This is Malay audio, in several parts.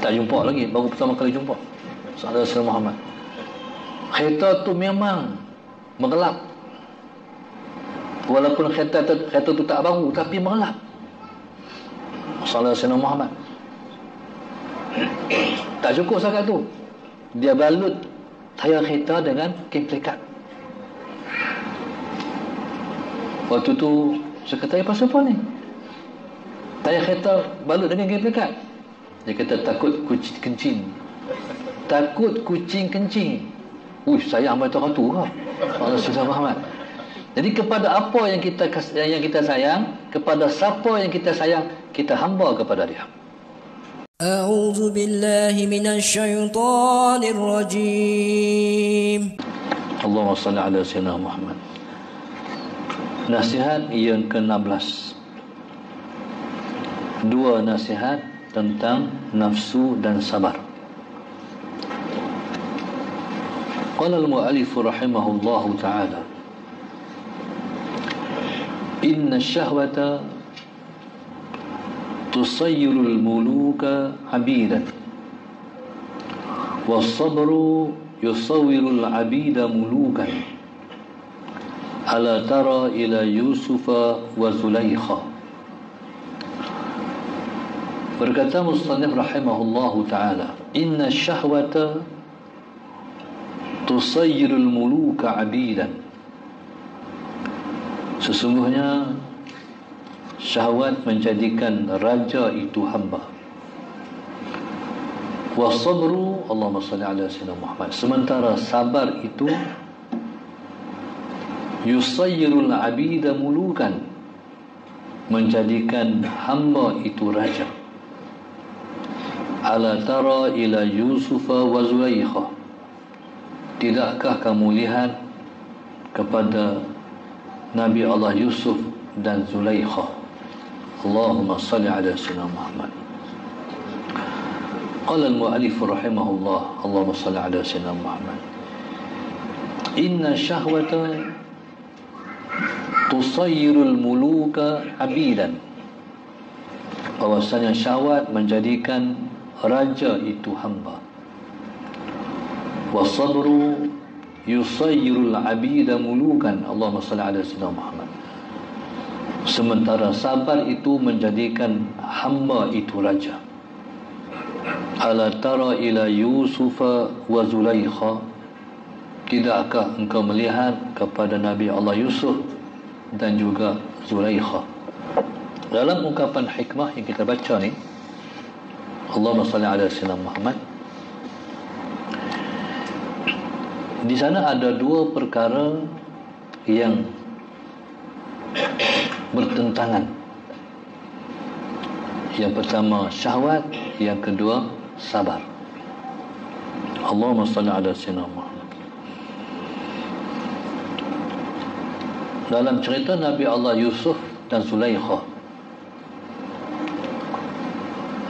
Tak jumpa lagi, baru pertama kali jumpa saudara Sayyidina Muhammad. Kereta tu memang menggelap. Walaupun kereta tu tak baru, tapi menggelap. Saudara Sayyidina Muhammad. Tak cukup sangat tu, dia balut tayar kereta dengan kain pelikat. Waktu tu saya kata, pasal apa ni? Tayar kereta balut dengan kain pelikat. Dia kata, takut kucing kencing. Takut kucing kencing. Sayang betul tu lah Allah Sayyidina Muhammad. Jadi kepada apa yang kita sayang, kepada siapa yang kita sayang, kita hamba kepada dia. A'udzu billahi minasyaitonir rajim. Allahumma salli ala sayyidina Muhammad. Nasihat yang ke-16. Dua nasihat tentang nafsu dan sabar. Qala al-mu'allif rahimahullahu ta'ala, inna syahwata tusayyiru al-muluka abidan was-sabru yusawwiru al-abida mulukan ala tara ila Yusufa wa Zulaikha. Berkata musannif rahimahullahu ta'ala, inna syahwata tusayyirul muluka abidan. Sesungguhnya syahwat menjadikan raja itu hamba. Wasabru, Allahumma salli ala sayyidina Muhammad, sementara sabar itu yusayyirul abida mulukan, menjadikan hamba itu raja. Ala tara ila Yusufa wa Zulaikha, tidakkah kamu lihat kepada Nabi Allah Yusuf dan Zulaikha? Allahumma salli ala sayyidina Muhammad. Qala al-mu'allif rahimahullah, Allahumma salli ala sayyidina Muhammad, inna syahwata tusayyirul muluka abidan. Bahwasanya syahwat menjadikan raja itu hamba. Wasabru yusayyirul abida mulukan. Allahumma salli ala sayyidina Muhammad. Sementara sabar itu menjadikan hamba itu raja. Ala tara ila Yusufa wa Zulaikha, tidakkah engkau melihat kepada Nabi Allah Yusuf dan juga Zulaikha? Dalam ungkapan hikmah yang kita baca ni, Allahumma salli ala sayyidina Muhammad, di sana ada dua perkara yang bertentangan. Yang pertama syahwat, yang kedua sabar. Allahumma salli ala sayyidina Muhammad. Dalam cerita Nabi Allah Yusuf dan Zulaikha,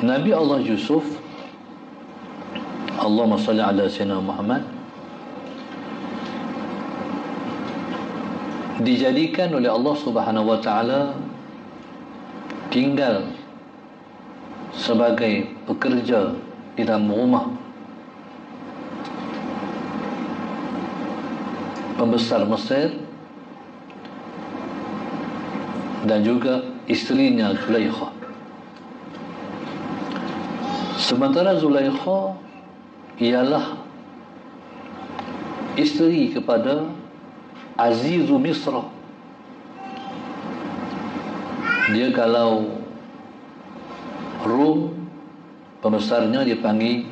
Nabi Allah Yusuf, Allahumma salli ala sayyidina Muhammad, dijadikan oleh Allah Subhanahu wa ta'ala tinggal sebagai pekerja di dalam rumah pembesar Mesir dan juga isterinya Zulaikha. Sementara Zulaikha ialah isteri kepada Azizu Misra. Dia kalau Rum, pembesarnya dipanggil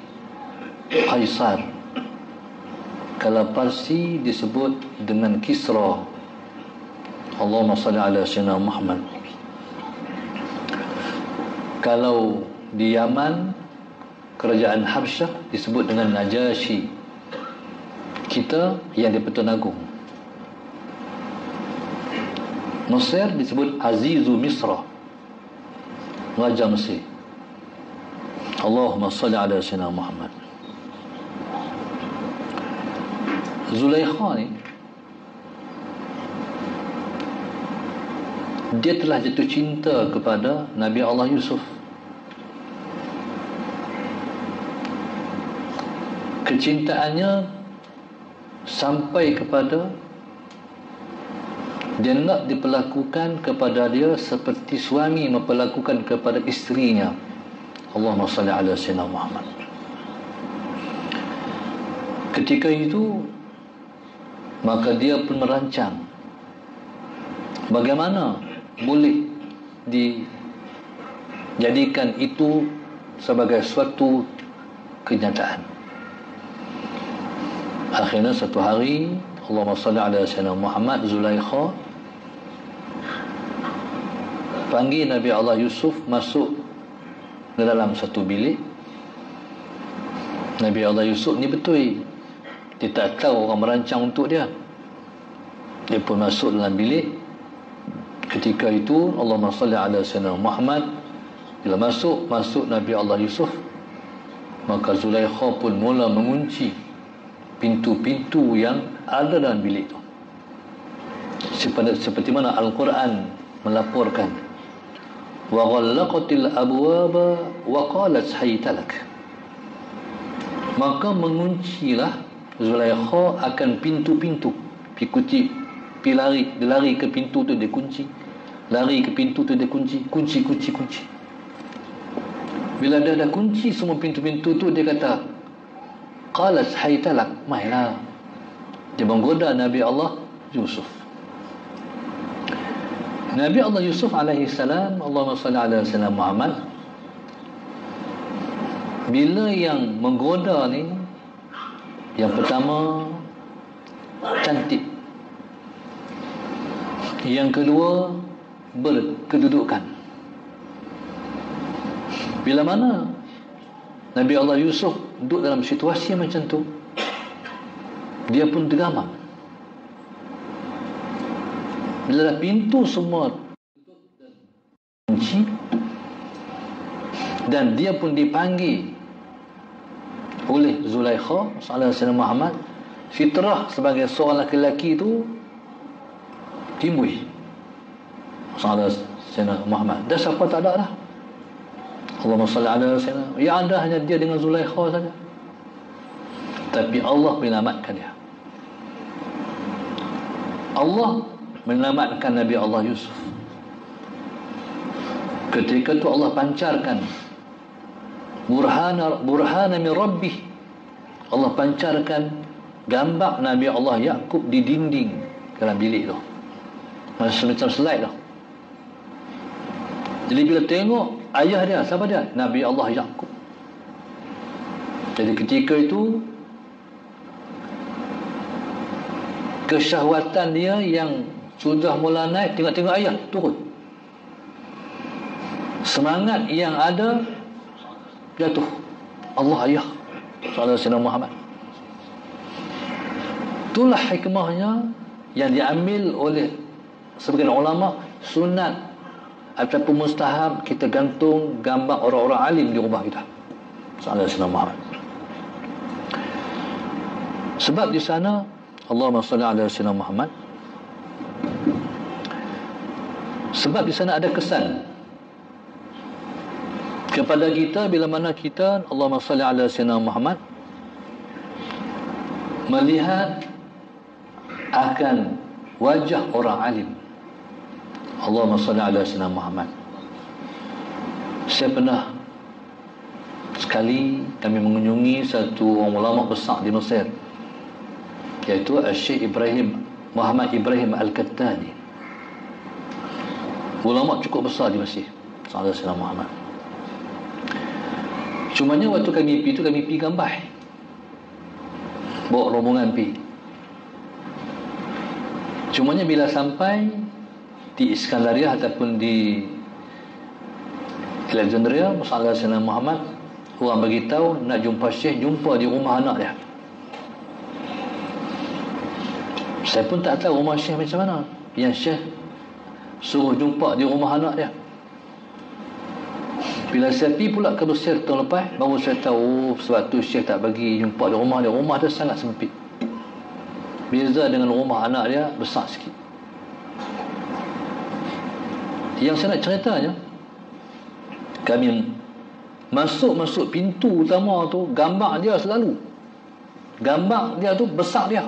Kaisar. Kalau Parsi disebut dengan Kisra. Allahumma salli ala sayyidina Muhammad. Kalau di Yaman, kerajaan Habsyah disebut dengan Najashi. Kita yang di Pertuan Agong. Mesir disebut Azizu Misra, Raja Mesir. Allahumma salli ala sayyidina Muhammad. Zulaikha ni, dia telah jatuh cinta kepada Nabi Allah Yusuf. kecintaannya sampai kepada dia nak diperlakukan kepada dia seperti suami memperlakukan kepada isterinya. Allahumma salli ala sayyidina Muhammad. Ketika itu maka dia pun merancang bagaimana boleh dijadikan itu sebagai suatu kenyataan. Akhirnya satu hari, Allahumma salli ala sayyidina Muhammad, Zulaikha panggil Nabi Allah Yusuf masuk ke dalam satu bilik. Nabi Allah Yusuf ni betul, dia tak tahu orang merancang untuk dia. Dia pun masuk dalam bilik. Ketika itu Allahumma salli ala sayyidina Muhammad, bila masuk Nabi Allah Yusuf, maka Zulaikha pun mula mengunci pintu-pintu yang ada dalam bilik itu. Seperti mana Al-Quran melaporkan, wa ghallaqatil abwaba wa qalat haytalak, maka menguncilah Zulaikha akan pintu-pintu. Dia lari ke pintu tu dia kunci, lari ke pintu tu dia kunci. Bila dia dah kunci semua pintu-pintu tu, dia kata qalat haytalak, mailah. Dia menggoda Nabi Allah Yusuf. Nabi Allah Yusuf alaihi salam, Allahumma salli ala sayyidina Muhammad, bila yang menggoda ni, yang pertama cantik, yang kedua berkedudukan. Bila mana Nabi Allah Yusuf duduk dalam situasi macam tu, dia pun tergamam. Bila dah pintu semua kunci dan dia pun dipanggil oleh Zulaikha sallallahu alaihi Muhammad, fitrah sebagai seorang lelaki itu timbul. Sallallahu alaihi Muhammad, dah siapa tak ada dah. Allahumma salli ala sayyidina. Yang ada hanya dia dengan Zulaikha saja. Tapi Allah menyelamatkan dia. Allah menyelamatkan Nabi Allah Yusuf. Ketika itu Allah pancarkan burhana min rabbih. Allah pancarkan gambar Nabi Allah Yaqub di dinding dalam bilik tu. Macam slide tu. Jadi bila tengok ayah dia, siapa dia? Nabi Allah Yaqub. Jadi ketika itu kesyahwatan dia yang sudah mula naik, tengok-tengok ayah turun. Semangat yang ada jatuh. Allah ayah sallallahu alaihi Muhammad. Itulah hikmahnya yang diambil oleh sebagian ulama, sunat ataupun mustahab kita gantung gambar orang-orang alim di rumah kita sallallahu alaihi Muhammad. Sebab di sana Allahumma salli ala sayyidina Muhammad, sebab di sana ada kesan kepada kita bila mana kita Allahumma salli ala sayyidina Muhammad melihat akan wajah orang alim. Allahumma salli ala sayyidina Muhammad. Saya pernah sekali kami mengunjungi satu orang ulama besar di Mesir, iaitu Syekh Muhammad Ibrahim Al-Kattani. Ulama cukup besar di Mesir sallallahu alaihi wasallam Muhammad. Cumanya waktu kami pergi tu, kami pergi Gambas, bawa rombongan pergi. Cumanya bila sampai di Iskandaria ataupun di Alexandria, sallallahu alaihi wasallam Muhammad, orang beritahu nak jumpa Syekh, jumpa di rumah anak dia. Saya pun tak tahu rumah Syekh macam mana. Yang Syekh suruh jumpa di rumah anak dia. Bila saya pergi pula ke Mesir tahun lepas, baru saya tahu sebab tu Syekh tak bagi jumpa di rumah dia. Rumah dia sangat sempit. Beza dengan rumah anak dia, besar sikit. Yang saya nak ceritanya, kami masuk pintu utama tu, gambar dia selalu Gambar dia tu besar dia.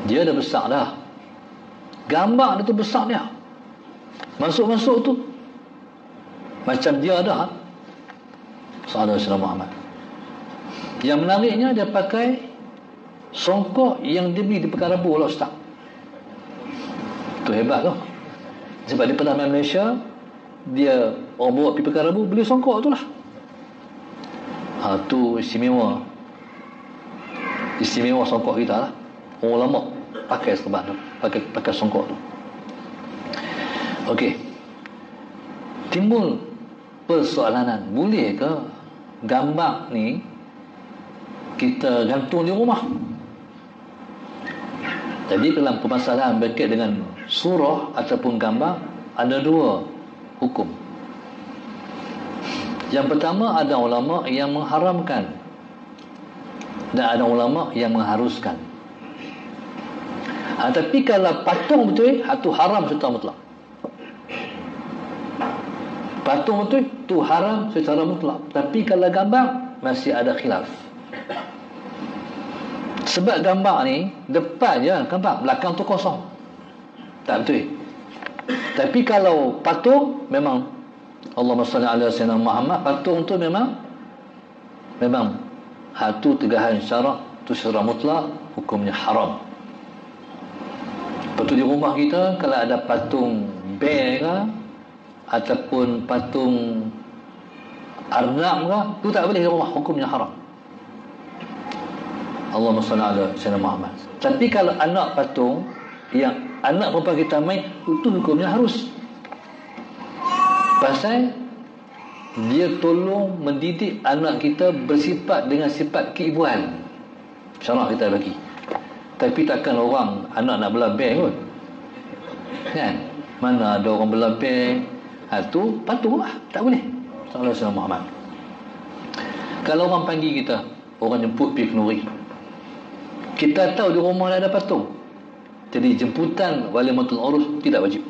Dia dah besar dah. Gambar dia tu besar dia. Masuk-masuk tu macam dia dah. Sallallahu alaihi Muhammad. Yang menariknya dia pakai songkok yang dia beli di Pekan Rabu lah Ustaz. Tu hebat tu. Sebab dia pernah main Malaysia, dia orang bawa pergi Pekan Rabu, beli songkok tu lah. Tu istimewa. Istimewa songkok kita lah. Orang lama pakai serban tu, pakai songkok tu. Okey. Timbul persoalanan, boleh ke gambar ni kita gantung di rumah? Jadi dalam permasalahan berkait dengan surah ataupun gambar, ada dua hukum. Yang pertama, ada ulama yang mengharamkan dan ada ulama yang mengharuskan. Tapi kalau patung betul, itu haram secara mutlak. Patung betul, itu haram secara mutlak. Tapi kalau gambar, masih ada khilaf. Sebab gambar ni depan je gambar, belakang tu kosong. Tak betul. Tapi kalau patung, memang Allahumma salli ala sayyidina Muhammad, patung tu memang tu tegahan syarak, tu secara mutlak hukumnya haram. Lepas tu di rumah kita kalau ada patung bear ke ataupun patung arnab ke, tu tak boleh di rumah, hukumnya haram. Allahumma salli ala sayyidina Muhammad. Tapi kalau anak patung yang anak perempuan kita main, itu hukumnya harus. Pasal dia tolong mendidik anak kita bersifat dengan sifat keibuan. Syarak kita bagi. Tapi takkan orang anak nak belah bear kot, kan? Mana ada orang belah bear, tu patung lah, tak boleh. Sallallahu alaihi Muhammad. Kalau orang panggil kita, orang jemput pergi kenuri, kita tahu di rumah ada patung, jadi jemputan walimatul urus tidak wajib.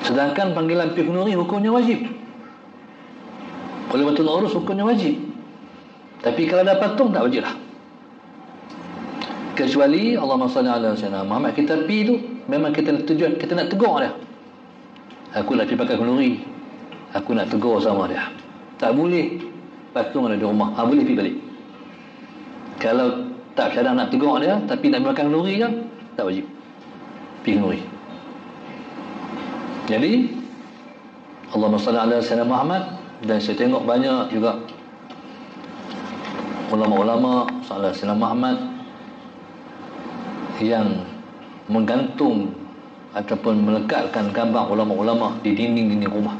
Sedangkan panggilan pergi kenuri hukumnya wajib. Walimatul urus hukumnya wajib. Tapi kalau ada patung tak wajib lah. Kecuali Allahumma salli ala sayyidina Muhammad, kita pergi tu memang kita nak tujuan, kita nak tegur dia. Aku nak pergi pakai kenuri, aku nak tegur sama dia. Tak boleh patung ada di rumah. Boleh pergi balik. Kalau tak sedang nak tegur dia tapi nak makan kenuri je, tak wajib pergi kenuri. Jadi Allahumma salli ala sayyidina Muhammad. Dan saya tengok banyak juga ulama-ulama sallallahu alaihi wasallam Muhammad yang menggantung ataupun melekatkan gambar ulama-ulama di dinding-dinding rumah.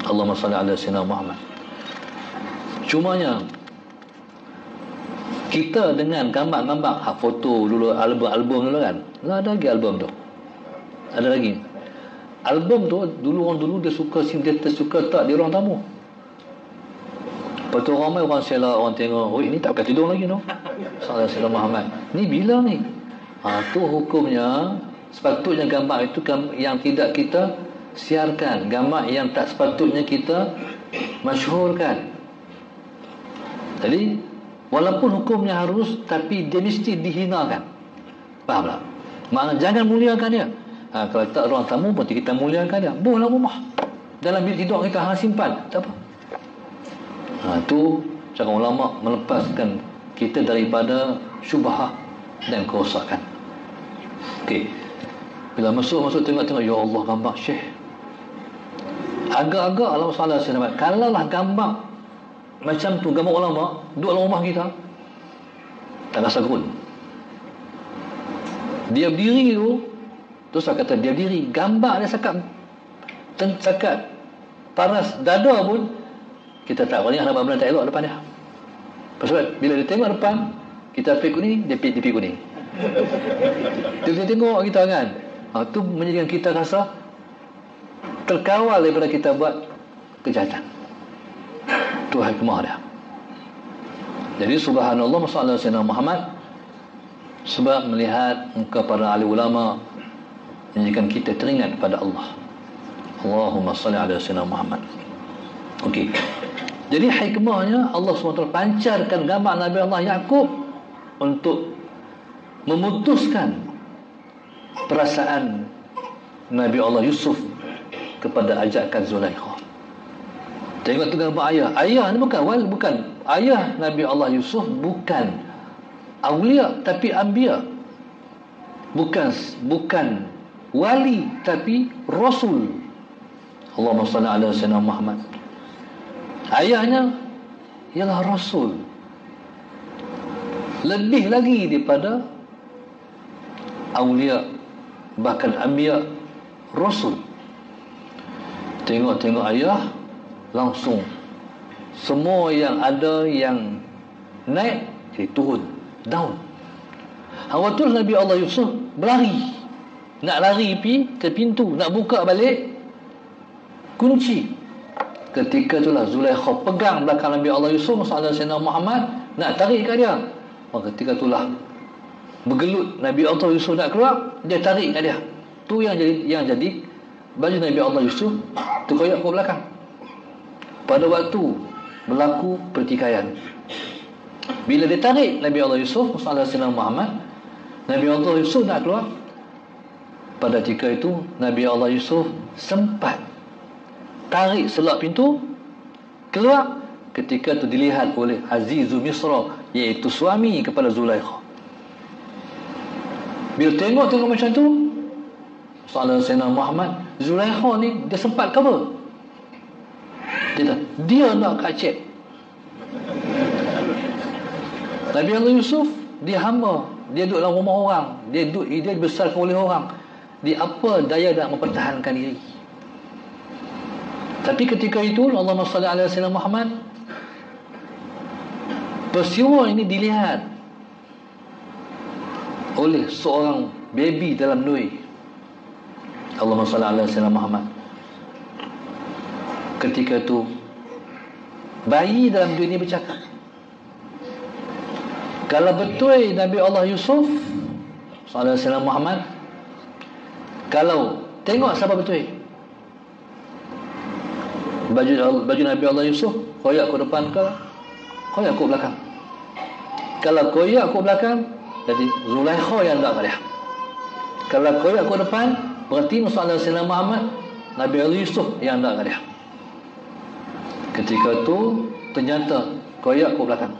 Allahumma salli ala sayyidina Muhammad. Cumanya kita dengan gambar-gambar foto dulu, album dulu kan, ada lagi album tu, ada lagi album tu. Orang dulu dia suka sintetis, suka tak di ruang tamu. Lepas tu ramai orang sela, orang tengok, ini tak pakai tudung lagi no. Sallallahu alaihi Muhammad, ni bila ni? Tu hukumnya sepatutnya gambar itu yang tidak kita siarkan, gambar yang tak sepatutnya kita masyhurkan. Jadi walaupun hukumnya harus, tapi dia mesti dihinakan. Faham tak? Maknanya jangan muliakan dia. Kalau tak ruang tamu pun kita muliakan dia. Bolehlah rumah, dalam bilik tidur kita hang simpan, tak apa. Tu cara ulama melepaskan kita daripada syubhah dan kerosakan. Okey. Bila masuk tengok-tengok, ya Allah, gambar Syekh. Agak-agak Allah sallallahu alaihi wasallam, kalaulah gambar macam tu, gambar ulama duduk dalam rumah kita, tak rasa gerun. Dia berdiri tu, terus saya kata dia berdiri, gambar dia sakat paras dada pun kita tak berani nak buat tak elok depan dia. Sebab bila dia tengok depan kita pergi kuning, dia pergi kuning. Dia tengok kita kan, tu menjadikan kita rasa terkawal daripada kita buat kejahatan. Tu hikmah dia. Jadi subhanallah masallah Sayyidina Muhammad, sebab melihat muka para ahli ulama menjadikan kita teringat pada Allah. Allahumma salli ala Sayyidina Muhammad. Okey. Jadi hikmahnya Allah SWT pancarkan gambar Nabi Allah Yaqub untuk memutuskan perasaan Nabi Allah Yusuf kepada ajakan Zulaikha. Tengok tu gambar ayah. Ayah ni bukan ayah Nabi Allah Yusuf, bukan awliya tapi anbiya. Bukan wali tapi rasul. Allahumma salli ala sayyidina Muhammad. Ayahnya ialah rasul. Lebih lagi daripada awliya, bahkan anbiya, rasul. Tengok ayah, langsung semua yang ada yang naik dia turun, down. Waktu Nabi Allah Yusuf berlari, nak lari pergi ke pintu, nak buka balik kunci. Ketika itulah Zulaikha pegang belakang Nabi Allah Yusuf sallallahu alaihi Muhammad, nak tarik kat dia. Maka ketika itulah bergelut Nabi Allah Yusuf nak keluar, dia tarik kat dia. Tu yang jadi baju Nabi Allah Yusuf terkoyak ke belakang. Pada waktu berlaku pertikaian, bila dia tarik Nabi Allah Yusuf sallallahu alaihi Muhammad, Nabi Allah Yusuf nak keluar. Pada ketika itu Nabi Allah Yusuf sempat tarik selak pintu keluar. Ketika itu dilihat oleh Azizu Misra, iaitu suami kepada Zulaikha. Bila tengok macam tu, sallallahu alaihi Muhammad, Zulaikha ni dia sempat cover. Dia nak kacek Nabi Allah Yusuf. Dia hamba, dia duduk dalam rumah orang, dia dibesarkan oleh orang. Dia apa daya nak mempertahankan diri. Tapi ketika itu Allahumma salli ala sayyidina Muhammad, peristiwa ini dilihat oleh seorang baby dalam nui. Allahumma salli ala sayyidina Muhammad. Ketika itu bayi dalam dunia bercakap, kalau betul Nabi Allah Yusuf sallallahu alaihi wasallam Muhammad, kalau tengok siapa betul baju Nabi Allah Yusuf, koyak ke depan ke koyak ke belakang. Kalau koyak ke belakang, jadi Zulaikha yang tak boleh. Kalau koyak ke depan, berarti sallallahu alaihi wasallam Muhammad, Nabi Allah Yusuf yang tak boleh. Ketika itu ternyata koyak ke belakang,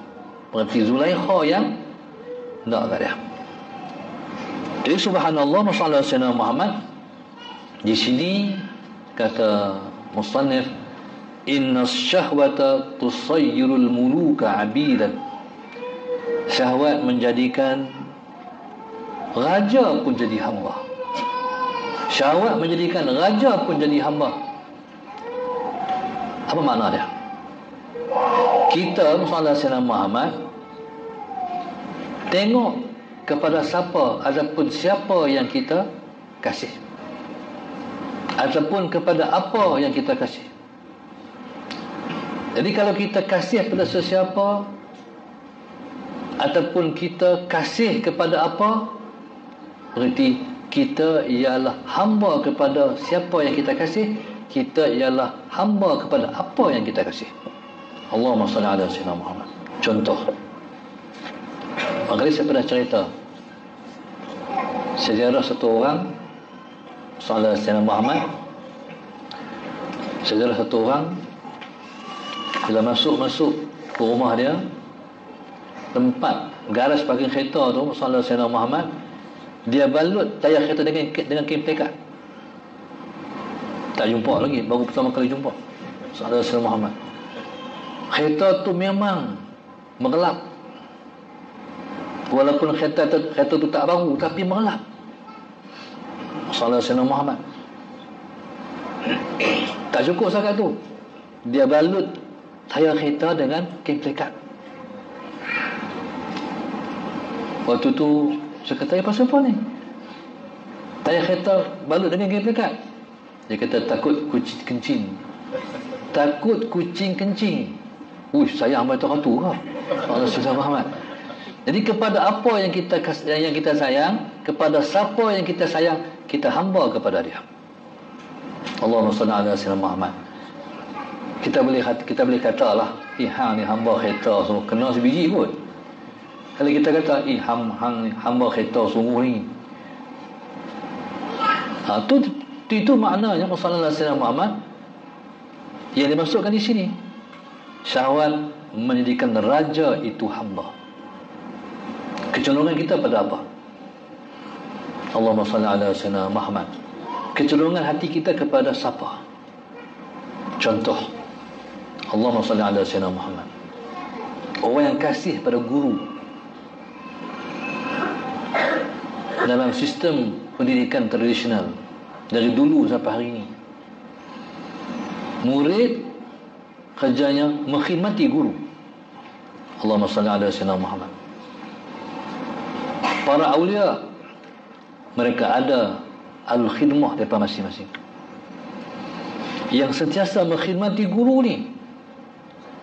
berarti Zulaikha yang tak boleh. Jadi subhanallah, sallallahu alaihi wasallam Muhammad. Di sini kata musannif, inna syahwata tusayyirul muluka abidan. Syahwat menjadikan raja pun jadi hamba. Syahwat menjadikan raja pun jadi hamba. Apa makna dia? Kita sallallahu alaihi wasallam Muhammad tengok kepada siapa ataupun siapa yang kita kasih, ataupun kepada apa yang kita kasih. Jadi kalau kita kasih kepada sesiapa, ataupun kita kasih kepada apa, berarti kita ialah hamba kepada siapa yang kita kasih. Kita ialah hamba kepada apa yang kita kasih. Allahumma salli ala sayyidina Muhammad. Contoh, makanya saya pernah cerita sejarah satu orang sallallahu alaihi wasallam Muhammad. Sejarah satu orang bila masuk ke rumah dia, tempat garas parking kereta tu, sallallahu alaihi wasallam Muhammad, dia balut tayar kereta dengan kain pelikat. Tak jumpa lagi, baru pertama kali jumpa sallallahu alaihi wasallam Muhammad. Kereta tu memang mengelap, walaupun kereta tu tak baru, tapi mengelap. Sallallahu alaihi wasallam Muhammad. Tak cukup sangat tu, dia balut tayar kereta dengan kain pelikat. Waktu tu saya kata, pasal apa ni? Tayar kereta balut dengan kain pelikat. Dia kata, takut kucing kencing. Takut kucing kencing. Saya hamba tu lah. Allah Subhanahu Muhammad. Jadi kepada apa yang kita sayang, kepada siapa yang kita sayang, kita hamba kepada dia. Allahumma salli ala sayyidina Muhammad. Kita boleh kata lah, hang ni hamba kereta semua kena sebiji pun. Kalau kita kata hang ni hamba kereta sungguh ni, itu maknanya Rasulullah SAW Muhammad yang dimasukkan di sini. Syahwat menjadikan raja itu hamba. Kecenderungan kita pada apa? Allahumma salli ala sayyidina Muhammad. Kecenderungan hati kita kepada siapa? Contoh, Allahumma salli ala sayyidina Muhammad. Orang yang kasih pada guru. Dalam sistem pendidikan tradisional dari dulu sampai hari ini, murid kerjanya mengkhidmati guru. Allahumma salli ala sayyidina Muhammad. Para awliya, mereka ada al-khidmah daripada masing-masing, yang sentiasa mengkhidmati guru ni,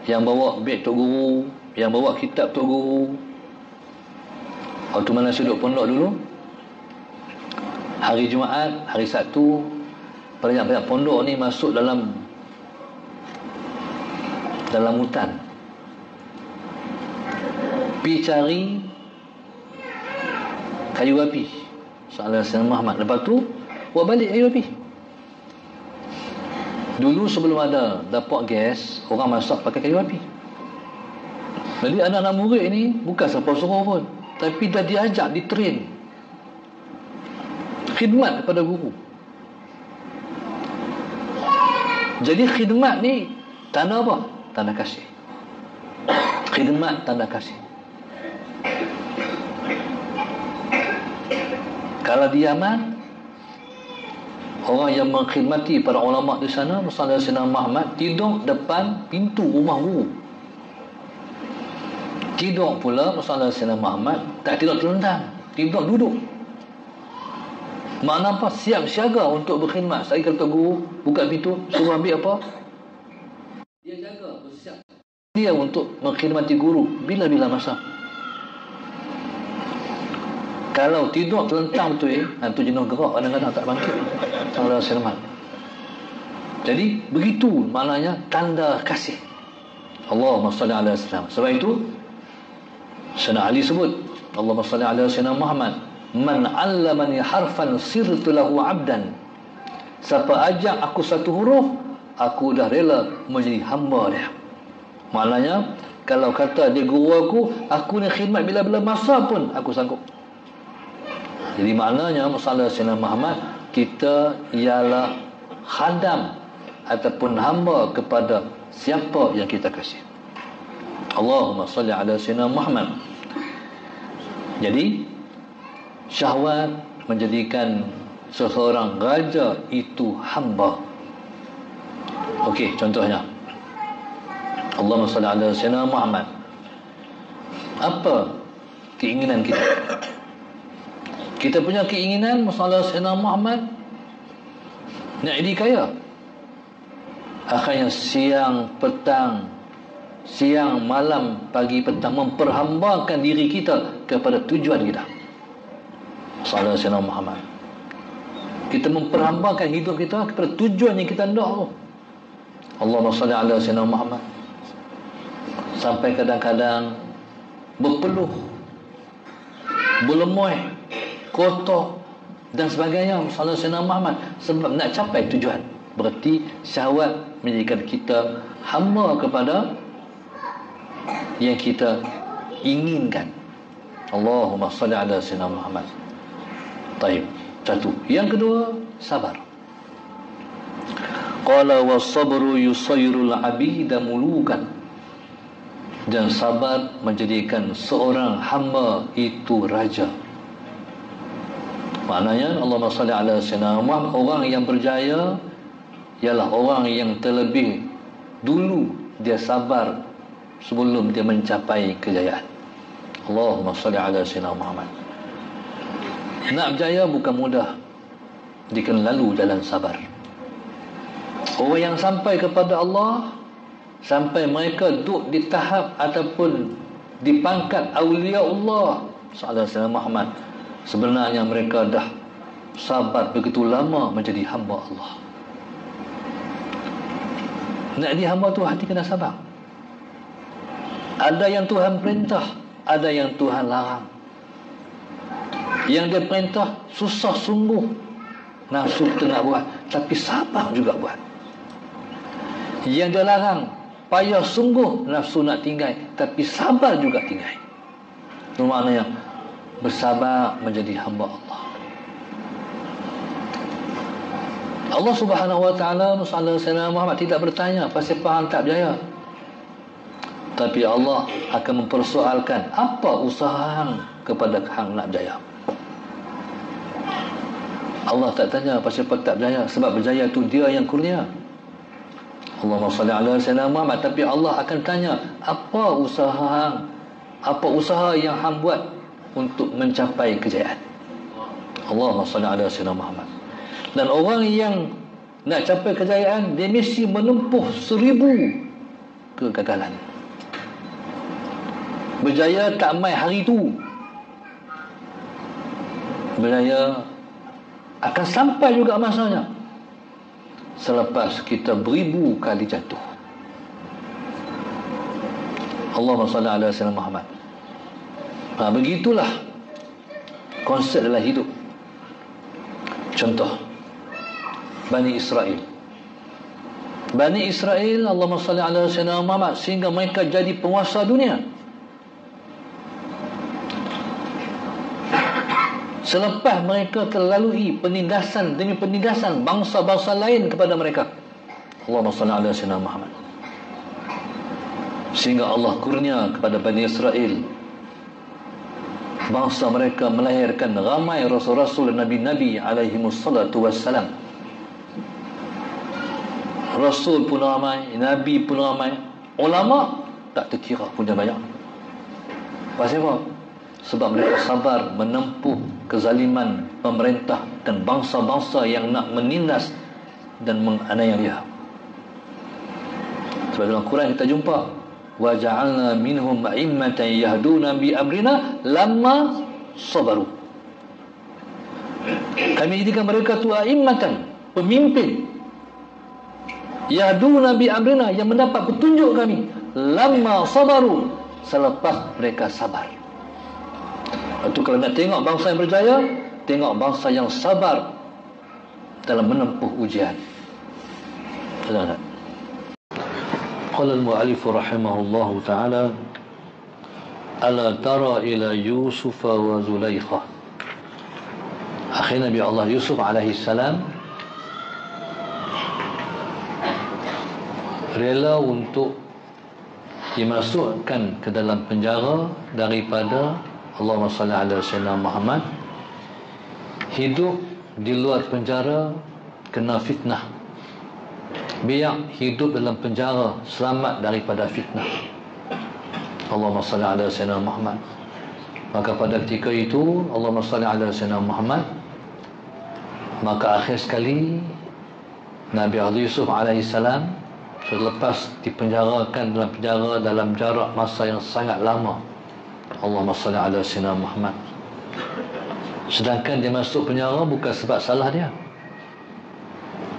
yang bawa beg tok guru, yang bawa kitab tok guru. Waktu mana saya duduk pondok dulu, hari Jumaat, hari Sabtu, banyak-banyak pondok ni masuk dalam hutan, pergi cari kayu api Sallallahu Alaihi Muhammad. Lepas tu buat balik kayu api. Dulu sebelum ada dapur gas, orang masak pakai kayu api. Jadi anak-anak murid ni bukan siapa suruh pun, tapi dah diajak, ditrain khidmat kepada guru. Jadi khidmat ni tanda apa? Tanda kasih. Khidmat tanda kasih. Kalau di Yaman, orang yang mengkhidmati para ulama di sana, Rasulullah SAW Muhammad tidur depan pintu rumah guru. Tidur pula Rasulullah SAW Muhammad tak tidur terlentang, tidur duduk. Makna apa? Siap siaga untuk berkhidmat. Saya kata guru buka pintu, suruh ambil apa, dia jaga, bersiap dia untuk mengkhidmati guru bila-bila masa. Kalau tidur terlentang betul, tu jenuh gerak, kadang-kadang tak bangkit. Allah selamat. Jadi begitu maknanya tanda kasih. Allahumma salli ala sayyidina. Sebab itu Sayyidina Ali sebut, Allahumma salli ala sayyidina Muhammad, man 'allamani harfan sirtu lahu 'abdan. Siapa ajak aku satu huruf, aku dah rela menjadi hamba dia. Maknanya kalau kata dia guru aku ni khidmat bila-bila masa pun aku sanggup. Jadi maknanya Rasulullah SAW Muhammad, kita ialah khadam ataupun hamba kepada siapa yang kita kasih. Allahumma salli ala sayyidina Muhammad. Jadi syahwat menjadikan seseorang raja itu hamba. Okey, contohnya Allahumma salli ala sayyidina Muhammad. Apa keinginan kita? Kita punya keinginan Rasulullah SAW Muhammad nak jadi kaya. Akhirnya siang, petang, siang, malam, pagi, petang memperhambakan diri kita kepada tujuan kita. Rasulullah SAW Muhammad. Kita memperhambakan hidup kita kepada tujuan yang kita hendak. Allahumma salli ala sayyidina Muhammad. Sampai kadang-kadang berpeluh, berlemoy, kotor dan sebagainya Rasulullah Muhammad, sebab nak capai tujuan. Berarti syahwat menjadikan kita hamba kepada yang kita inginkan. Allahumma salli ala sayyidina Muhammad. Baik, satu. Yang kedua, sabar. Qala was-sabru yusayyirul 'abida mulukan. Dan sabar menjadikan seorang hamba itu raja. Maknanya Allahumma salli ala sayyidina Muhammad, orang yang berjaya ialah orang yang terlebih dulu dia sabar sebelum dia mencapai kejayaan. Allahumma salli ala sayyidina Muhammad. Nak berjaya bukan mudah, dia kena lalu jalan sabar. Orang yang sampai kepada Allah, sampai mereka duduk di tahap ataupun di pangkat awliya Allah sallallahu alaihi wasallam Muhammad, sebenarnya mereka dah sabar begitu lama menjadi hamba Allah. Nak jadi hamba tu hati kena sabar. Ada yang Tuhan perintah, ada yang Tuhan larang. Yang dia perintah susah sungguh, nafsu kita nak buat, tapi sabar juga buat. Yang dia larang payah sungguh, nafsu nak tinggal, tapi sabar juga tinggal. Itu maknanya bersabar menjadi hamba Allah. Allah Subhanahu Wa Taala Musallallahu Alaihi Muhammad tidak bertanya pasal apa hang tak berjaya, tapi Allah akan mempersoalkan apa usaha hang kepada hang nak berjaya. Allah tak tanya pasal apa tak berjaya, sebab berjaya tu dia yang kurnia. Allahumma salli ala sayyidina Muhammad. Tapi Allah akan tanya apa usaha hang, apa usaha yang hang buat untuk mencapai kejayaan. Allahumma salli ala sayyidina Muhammad. Dan orang yang nak capai kejayaan, dia mesti menempuh 1000 kegagalan. Berjaya tak mai hari tu. Berjaya akan sampai juga masanya selepas kita 1000 kali jatuh. Allahumma salli ala sayyidina Muhammad. Begitulah konsep dalam hidup. Contoh Bani Israel. Bani Israel, Allahumma salli ala sayyidina Muhammad, sehingga mereka jadi penguasa dunia. Selepas mereka terlalui penindasan demi penindasan bangsa-bangsa lain kepada mereka. Allahumma salli ala sayyidina Muhammad. Sehingga Allah kurnia kepada Bani Israel, bangsa mereka melahirkan ramai rasul-rasul dan nabi-nabi alaihimussalatu wassalam. Rasul pun ramai, nabi pun ramai, ulama tak terkira punya banyak. Pasal apa? Sebab mereka sabar menempuh kezaliman pemerintah dan bangsa-bangsa yang nak menindas dan menganiaya dia. Sebab dalam Quran kita jumpa wa ja'alna minhum a'immatan yahduna bi amrina lamma sabaru. Kami jadikan mereka tu a'immatan, pemimpin, yahduna bi amrina, yang mendapat petunjuk kami, lamma sabaru, selepas mereka sabar. Itu kalau nak tengok bangsa yang berjaya, tengok bangsa yang sabar dalam menempuh ujian. Qala al-mu'allif rahimahullahu ta'ala, ala tara ila Yusuf wa Zulaikha. Akhir Nabi Allah Yusuf alaihi salam rela untuk dimasukkan ke dalam penjara daripada Allahumma salli ala sayyidina Muhammad, hidup di luar penjara kena fitnah, biar hidup dalam penjara selamat daripada fitnah. Allahumma salli ala sayyidina Muhammad. Maka pada ketika itu Allahumma salli ala sayyidina Muhammad, maka akhir sekali Nabi Allah Yusuf alaihi salam selepas dipenjarakan dalam penjara dalam jarak masa yang sangat lama, Allahumma salli ala sayyidina Muhammad, sedangkan dia masuk penjara bukan sebab salah dia.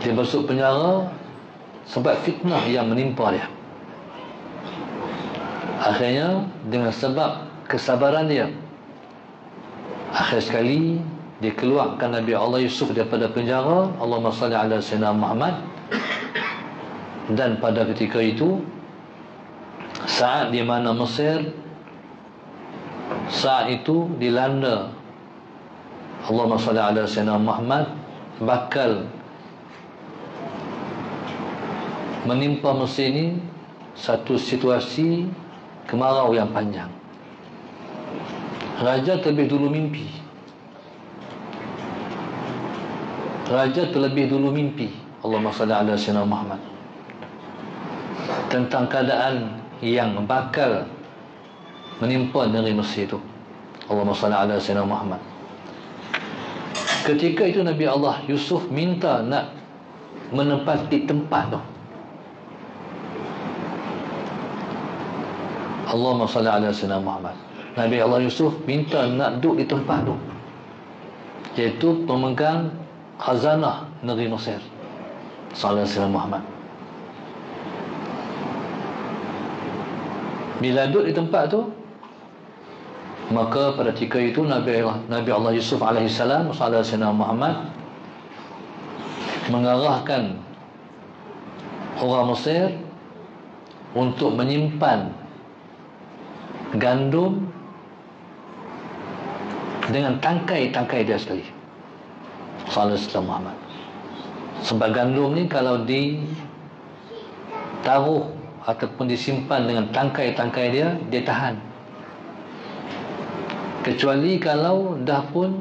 Dia masuk penjara sebab fitnah yang menimpa dia. Akhirnya dengan sebab kesabaran dia, akhir sekali dikeluarkan Nabi Allah Yusuf daripada penjara. Allahumma salli ala sayyidina Muhammad. Dan pada ketika itu, saat di mana Mesir saat itu dilanda, Allahumma salli ala sayyidina Muhammad, bakal menimpa Mesir ini satu situasi kemarau yang panjang. Raja terlebih dulu mimpi. Allahumma salli ala sayyidina Muhammad, tentang keadaan yang bakal menimpa negeri Mesir itu. Allahumma salli ala sayyidina Muhammad. Ketika itu Nabi Allah Yusuf minta nak menempati tempat tu. Allahumma salli ala sayyidina Muhammad. Nabi Allah Yusuf minta nak duduk di tempat tu, iaitu pemegang khazanah negeri Mesir. Sallallahu alaihi Muhammad. Bila duduk di tempat tu, maka pada ketika itu Nabi Allah Yusuf alaihissalam Sayyidina Muhammad mengarahkan orang Mesir untuk menyimpan gandum dengan tangkai-tangkai dia sekali. Sayyidina Muhammad. Sebab gandum ni kalau ditaruh ataupun disimpan dengan tangkai-tangkai dia tahan. Kecuali kalau dah pun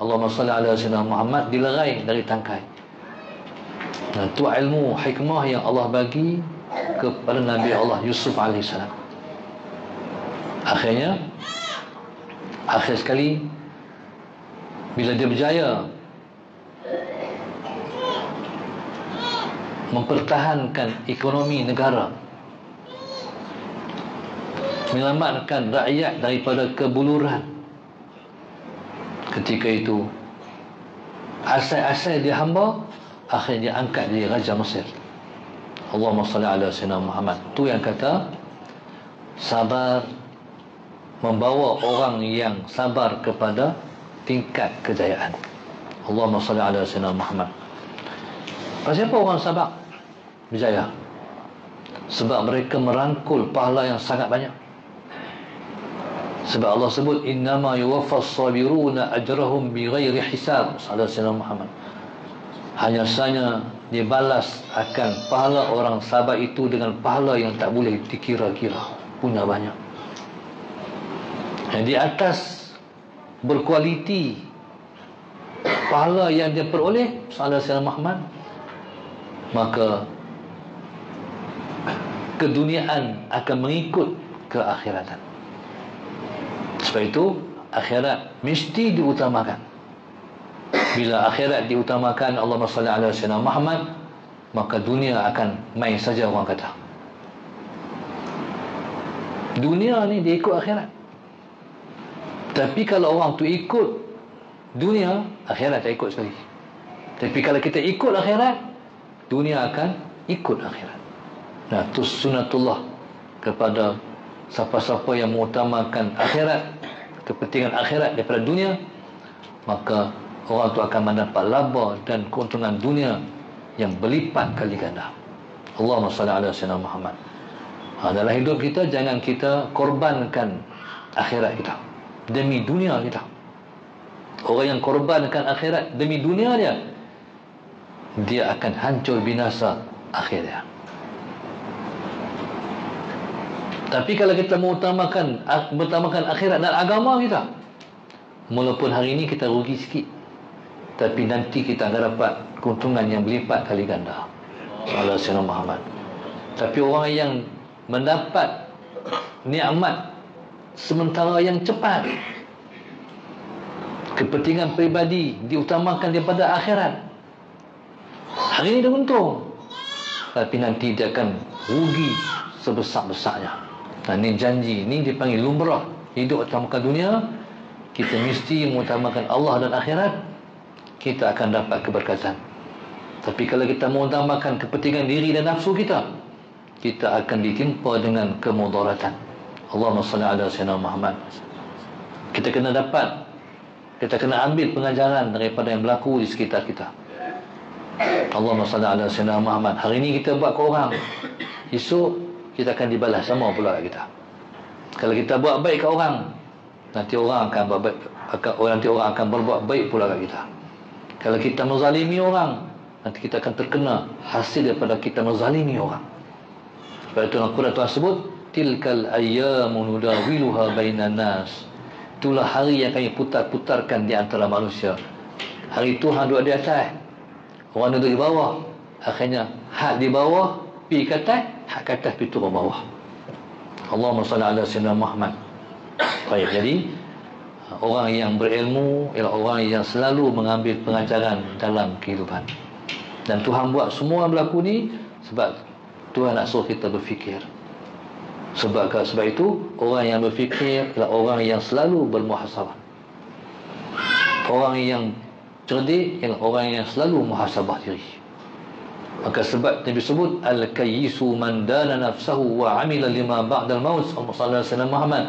Allahumma salli ala sayyidina Muhammad dilerai dari tangkai. Nah, itu ilmu hikmah yang Allah bagi kepada Nabi Allah Yusuf alaihissalam. Akhir sekali bila dia berjaya mempertahankan ekonomi negara, menyelamatkan rakyat daripada kebuluran, ketika itu asal-asal dia hamba, akhirnya dia angkat dia Raja Mesir. Allahumma salli ala sayyidina Muhammad. Tu yang kata sabar membawa orang yang sabar kepada tingkat kejayaan. Allahumma salli ala sayyidina Muhammad. Siapa orang sabar berjaya? Sebab mereka merangkul pahala yang sangat banyak. Sebab Allah sebut innama yuwaffas sabiruna ajrahum bighairi hisab. Sayyidina Muhammad. Hanya saja dibalas akan pahala orang sabar itu dengan pahala yang tak boleh dikira-kira, punya banyak. Yang di atas berkualiti pahala yang dia peroleh Sayyidina Muhammad, maka keduniaan akan mengikut ke akhiratan. Sebab itu akhirat mesti diutamakan. Bila akhirat diutamakan, Allahumma salli ala sayyidina Muhammad, maka dunia akan main saja, orang kata. Dunia ni dia ikut akhirat. Tapi kalau orang tu ikut dunia, akhirat tak ikut sekali. Tapi kalau kita ikut akhirat, dunia akan ikut akhirat. Nah, itu sunatullah kepada siapa-siapa yang mengutamakan akhirat, kepentingan akhirat daripada dunia, maka orang itu akan mendapat laba dan keuntungan dunia yang berlipat kali ganda. Allahumma salli ala sayyidina Muhammad. Dalam hidup kita, jangan kita korbankan akhirat kita demi dunia kita. Orang yang korbankan akhirat demi dunia dia akan hancur binasa akhirnya. Tapi kalau kita mengutamakan akhirat dan agama kita, walaupun hari ini kita rugi sikit, tapi nanti kita akan dapat keuntungan yang berlipat kali ganda. Allah Sayyidina Muhammad. Tapi orang yang mendapat nikmat sementara yang cepat, kepentingan peribadi diutamakan daripada akhirat, hari ini dia untung, tapi nanti dia akan rugi sebesar-besarnya. Dan ini janji, ini dipanggil lumrah. Hidup utamakan dunia, kita mesti mengutamakan Allah dan akhirat, kita akan dapat keberkatan. Tapi kalau kita mengutamakan kepentingan diri dan nafsu kita, kita akan ditimpa dengan kemudaratan. Allahumma salli ala sayyidina Muhammad. Kita kena ambil pengajaran daripada yang berlaku di sekitar kita. Allahumma salli ala sayyidina Muhammad. Hari ini kita buat ke orang, esok kita akan dibalas sama pula kita. Kalau kita buat baik ke orang, nanti orang akan berbuat baik pula kat kita. Kalau kita menzalimi orang, nanti kita akan terkena hasil daripada kita menzalimi orang. Sebab itu Al-Quran Tuhan sebut tilkal ayyamu nudawiluha bainan nas. Itulah hari yang kami putar-putarkan di antara manusia. Hari itu hang duduk di atas, orang duduk di bawah. Akhirnya hak di bawah pergi ke atas, hak ke atas pergi turun bawah. Allahumma salli ala sayyidina Muhammad. Baik, jadi orang yang berilmu ialah orang yang selalu mengambil pengajaran dalam kehidupan. Dan Tuhan buat semua berlaku ni sebab Tuhan nak suruh kita berfikir. Sebab itu orang yang berfikir ialah orang yang selalu bermuhasabah. Orang yang cerdik ialah orang yang selalu muhasabah diri. Maka sebab Nabi sebut al-kayyisu man dana nafsahu wa amila lima ba'dal maut. Sallallahu alaihi wasallam Muhammad.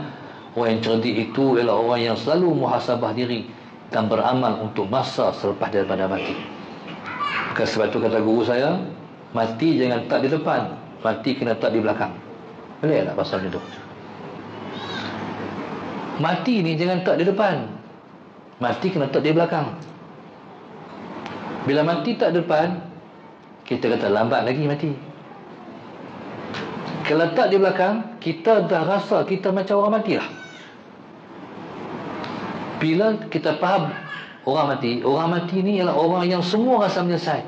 Orang yang cerdik itu ialah orang yang selalu muhasabah diri dan beramal untuk masa selepas daripada mati. Maka sebab itu kata guru saya, mati jangan tak di depan, mati kena tak di belakang. Boleh tak pasal itu? Mati ni jangan tak di depan, mati kena tak di belakang. Bila mati tak di depan, kita kata lambat lagi mati. Kalau tak di belakang, kita dah rasa kita macam orang mati lah. Bila kita faham orang mati ni ialah orang yang semua rasa menyesal.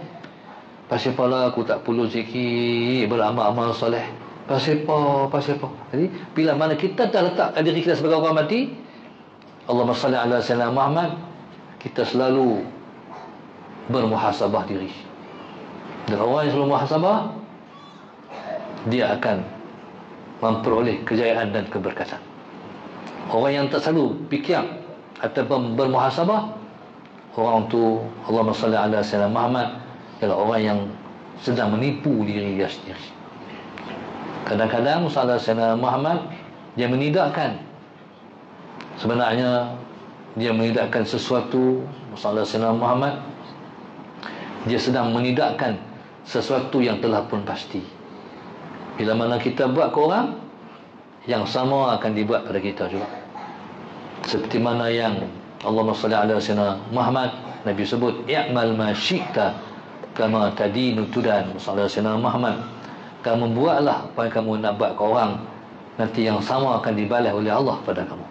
Pasal apa aku tak perlu zikir, beramal-amal soleh. Pasal apa? Jadi bila mana kita dah letakkan diri kita sebagai orang mati, Allahumma salli ala sayyidina Muhammad, kita selalu bermuhasabah diri. Dan orang yang selalu muhasabah, dia akan memperoleh kejayaan dan keberkatan. Orang yang tak selalu fikir atau bermuhasabah, orang tu, Allahumma salli ala sayyidina Muhammad, ialah orang yang sedang menipu diri dia sendiri. Kadang-kadang salah sayyidina Muhammad, dia menidakkan, sebenarnya dia menidakkan sesuatu. Salah sayyidina Muhammad, dia sedang menidakkan sesuatu yang telah pun pasti. Bila mana kita buat ke orang, yang sama akan dibuat pada kita juga. Seperti mana yang Allahumma salli ala sayyidina Muhammad, Nabi sebut i'mal ma syi'ta kama tadinu tudan. Sallallahu alaihi Muhammad, kamu buatlah apa yang kamu nak buat ke orang, nanti yang sama akan dibalas oleh Allah pada kamu.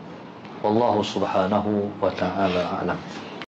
Wallahu subhanahu wa ta'ala a'lam.